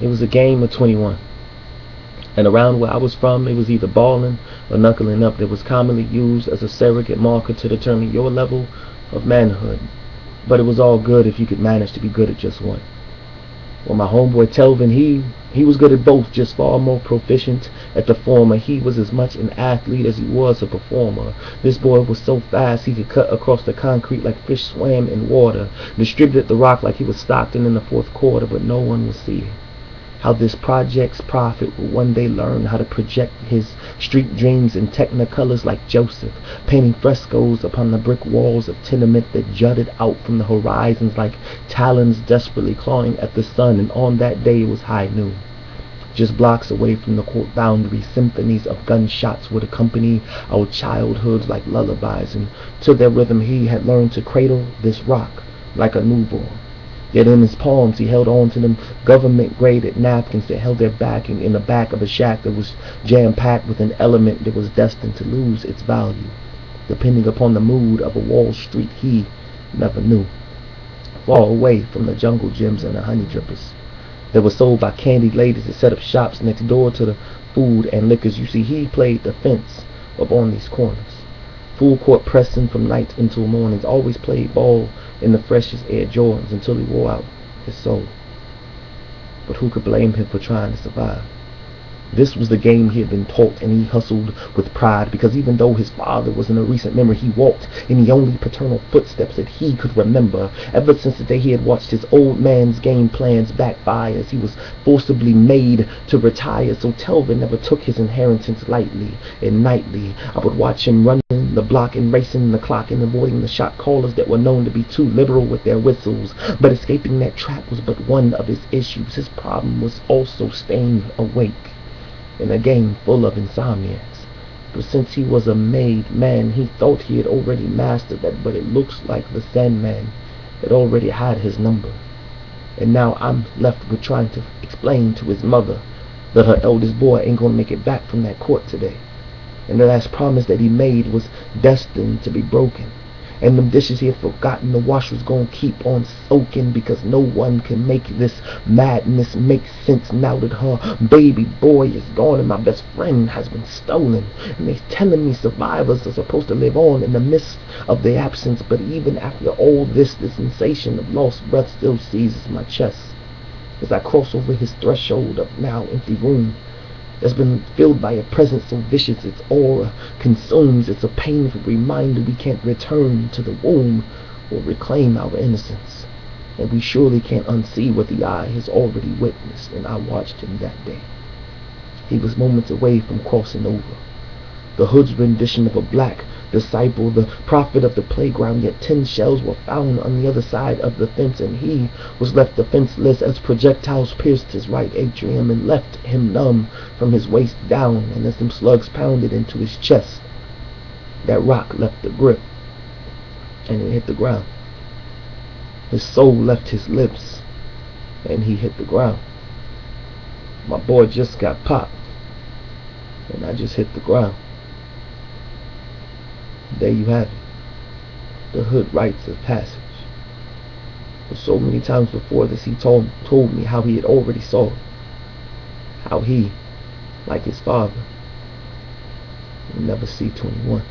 It was a game of 21. And around where I was from, it was either balling or knuckling up that was commonly used as a surrogate marker to determine your level of manhood. But it was all good if you could manage to be good at just one. Well, my homeboy Telvin, he was good at both, just far more proficient at the former. He was as much an athlete as he was a performer. This boy was so fast he could cut across the concrete like fish swam in water, distributed the rock like he was Stockton in the fourth quarter, but no one was seeing how this project's prophet will one day learn how to project his street dreams in technicolors like Joseph, painting frescoes upon the brick walls of tenement that jutted out from the horizons like talons desperately clawing at the sun. And on that day it was high noon. Just blocks away from the court boundary, symphonies of gunshots would accompany our childhoods like lullabies, and to their rhythm he had learned to cradle this rock like a newborn. Yet in his palms he held on to them government-graded napkins that held their backing in the back of a shack that was jam-packed with an element that was destined to lose its value, depending upon the mood of a Wall Street he never knew. Far away from the jungle gyms and the honey drippers that were sold by candy ladies that set up shops next door to the food and liquors. You see, he played the fence up on these corners. Full court pressing from night until mornings, always played ball in the freshest Air Jordans until he wore out his soul. But who could blame him for trying to survive? This was the game he had been taught, and he hustled with pride, because even though his father was in a recent memory, he walked in the only paternal footsteps that he could remember. Ever since the day he had watched his old man's game plans backfire as he was forcibly made to retire, so Telvin never took his inheritance lightly. And nightly I would watch him running the block and racing the clock and avoiding the shot callers that were known to be too liberal with their whistles. But escaping that trap was but one of his issues. His problem was also staying awake in a game full of insomniacs. But since he was a made man, he thought he had already mastered that, but it looks like the Sandman had already had his number. And now I'm left with trying to explain to his mother that her eldest boy ain't gonna make it back from that court today, and the last promise that he made was destined to be broken. And them dishes he had forgotten to wash was gonna keep on soaking, because no one can make this madness make sense now that her baby boy is gone and my best friend has been stolen. And they're telling me survivors are supposed to live on in the midst of their absence, but even after all this, the sensation of lost breath still seizes my chest as I cross over his threshold of now empty room that's been filled by a presence so vicious its aura consumes. It's a painful reminder we can't return to the womb or reclaim our innocence, and we surely can't unsee what the eye has already witnessed. And I watched him that day. He was moments away from crossing over, the hood's rendition of a black disciple, the prophet of the playground, yet 10 shells were found on the other side of the fence, and he was left defenseless as projectiles pierced his right atrium and left him numb from his waist down. And as them slugs pounded into his chest, that rock left the grip and it hit the ground. His soul left his lips and he hit the ground. My boy just got popped and I just hit the ground. There you have it, the hood rites of passage. But so many times before this he told me how he had already saw it, how he, like his father, would never see 21.